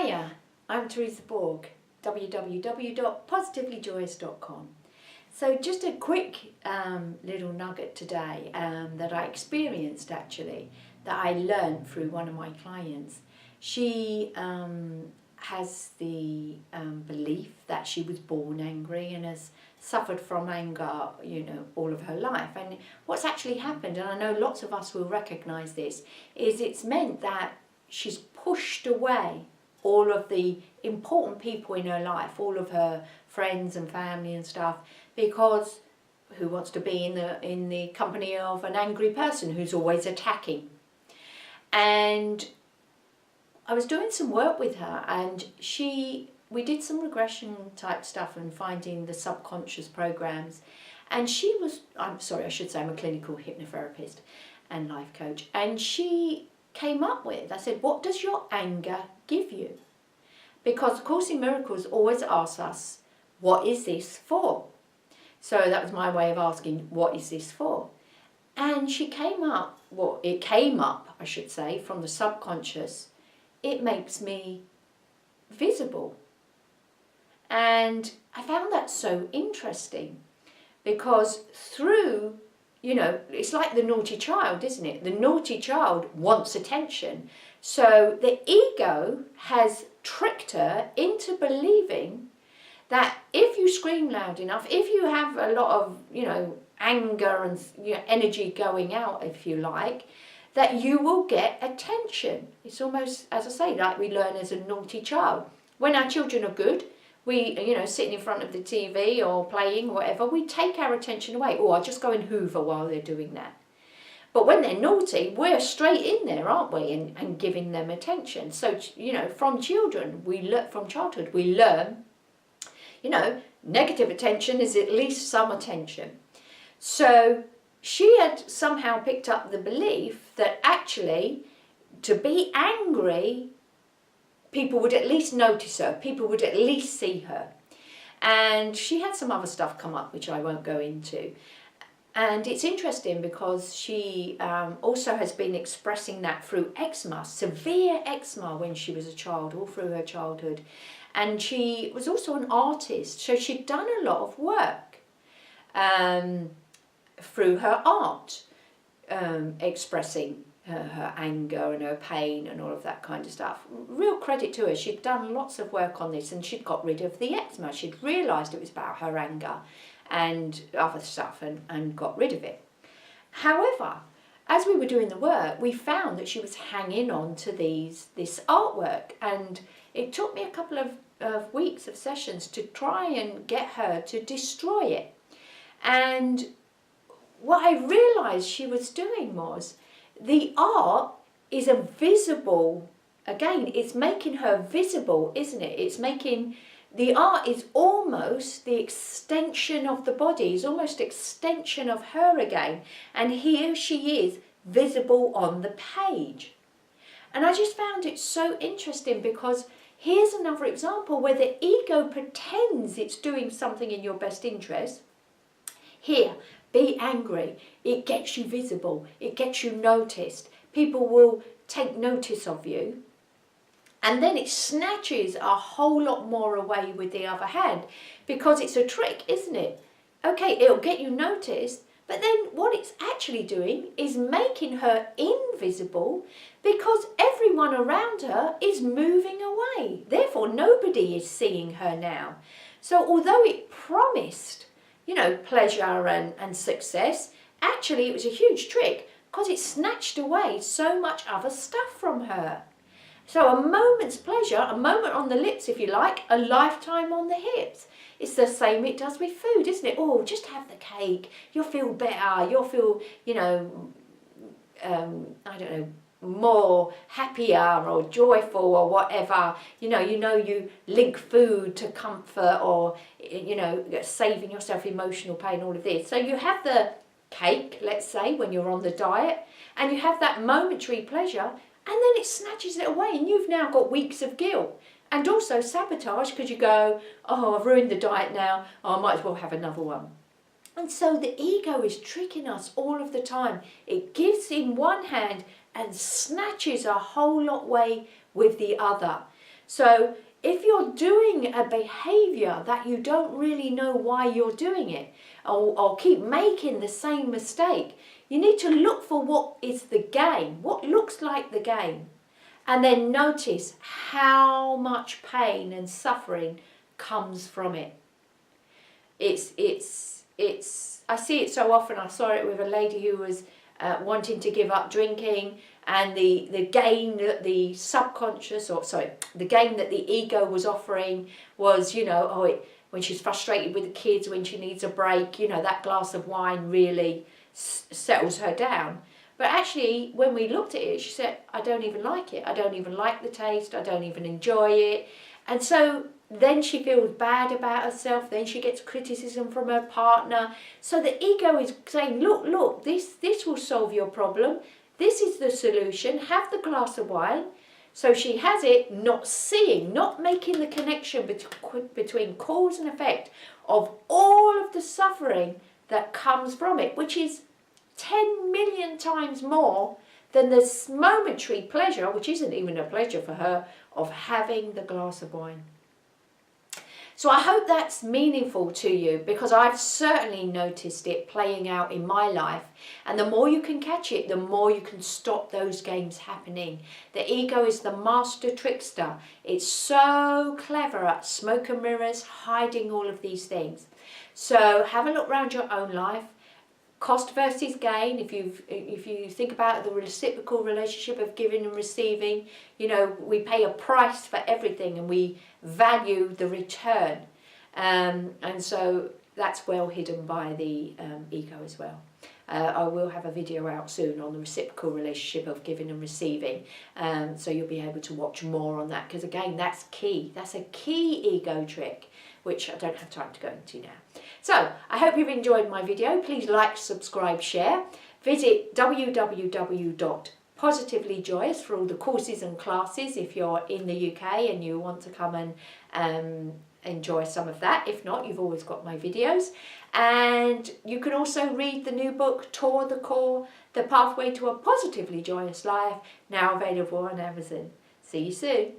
Hiya, I'm Theresa Borg, www.positivelyjoyous.com. So just a quick little nugget today that I experienced actually, that I learned through one of my clients. She has the belief that she was born angry and has suffered from anger, all of her life. And what's actually happened, and I know lots of us will recognise this, is it's meant that she's pushed away all of the important people in her life, all of her friends and family and stuff, because who wants to be in the company of an angry person who's always attacking? And I was doing some work with her, and we did some regression type stuff and finding the subconscious programs. And I'm a clinical hypnotherapist and life coach, and she came up with, I said, what does your anger give you? Because of Course in Miracles always asks us, what is this for? So that was my way of asking, what is this for? And it came up, I should say, from the subconscious. It makes me visible. And I found that so interesting, because through, it's like the naughty child, isn't it? The naughty child wants attention. So the ego has tricked her into believing that if you scream loud enough, if you have a lot of, anger and energy going out, if you like, that you will get attention. It's almost, as I say, like we learn as a naughty child. When our children are good, we, sitting in front of the TV or playing or whatever, we take our attention away. Oh, I'll just go and hoover while they're doing that. But when they're naughty, we're straight in there, aren't we, and giving them attention. So, from childhood, we learn, negative attention is at least some attention. So she had somehow picked up the belief that actually, to be angry, people would at least notice her, people would at least see her. And she had some other stuff come up, which I won't go into. And it's interesting because she also has been expressing that through eczema, severe eczema when she was a child, all through her childhood. And she was also an artist, so she'd done a lot of work through her art, expressing her anger and her pain and all of that kind of stuff. Real credit to her, she'd done lots of work on this, and she'd got rid of the eczema. She'd realised it was about her anger and other stuff, and got rid of it. However, as we were doing the work, we found that she was hanging on to this artwork, and it took me a couple of weeks of sessions to try and get her to destroy it. And what I realised she was doing was, the art is a visible, again, it's making her visible, isn't it? It's making, the art is almost the extension of the body, is almost extension of her again. And here she is, visible on the page. And I just found it so interesting, because here's another example where the ego pretends it's doing something in your best interest. Here, be angry. It gets you visible. It gets you noticed. People will take notice of you. And then it snatches a whole lot more away with the other hand, because it's a trick, isn't it? Okay, it'll get you noticed, but then what it's actually doing is making her invisible, because everyone around her is moving away. Therefore, nobody is seeing her now. So although it promised, pleasure and success, actually it was a huge trick, because it snatched away so much other stuff from her. So a moment's pleasure, a moment on the lips, if you like, a lifetime on the hips. It's the same it does with food, isn't it? Oh, just have the cake. You'll feel better. You'll feel, more happier or joyful or whatever. You link food to comfort, or, saving yourself emotional pain, all of this. So you have the cake, let's say, when you're on the diet, and you have that momentary pleasure, and then it snatches it away, and you've now got weeks of guilt and also sabotage, because you go, oh, I've ruined the diet now, I might as well have another one. And so the ego is tricking us all of the time. It gives in one hand and snatches a whole lot away with the other. So if you're doing a behaviour that you don't really know why you're doing it, or keep making the same mistake, you need to look for what is the gain, what looks like the gain, and then notice how much pain and suffering comes from it. I see it so often. I saw it with a lady who was wanting to give up drinking, and the gain that the subconscious, or sorry, the gain that the ego was offering was, you know, when she's frustrated with the kids, when she needs a break, you know, that glass of wine really settles her down. But actually, when we looked at it, she said, I don't even like it. I don't even like the taste. I don't even enjoy it. And so then she feels bad about herself. Then she gets criticism from her partner. So the ego is saying, look, this will solve your problem. This is the solution. Have the glass of wine. So she has it, not seeing, not making the connection between cause and effect of all of the suffering that comes from it, which is 10 million times more than this momentary pleasure, which isn't even a pleasure for her, of having the glass of wine. So I hope that's meaningful to you, because I've certainly noticed it playing out in my life. And the more you can catch it, the more you can stop those games happening. The ego is the master trickster. It's so clever at smoke and mirrors, hiding all of these things. So have a look around your own life. Cost versus gain, if you think about the reciprocal relationship of giving and receiving, you know, we pay a price for everything and we value the return. And so that's well hidden by the ego as well. I will have a video out soon on the reciprocal relationship of giving and receiving. So you'll be able to watch more on that, because again, that's key. That's a key ego trick, which I don't have time to go into now. So I hope you've enjoyed my video. Please like, subscribe, share. Visit www.positivelyjoyous for all the courses and classes if you're in the UK and you want to come and enjoy some of that. If not, you've always got my videos. And you can also read the new book, Tour the Core, The Pathway to a Positively Joyous Life, now available on Amazon. See you soon.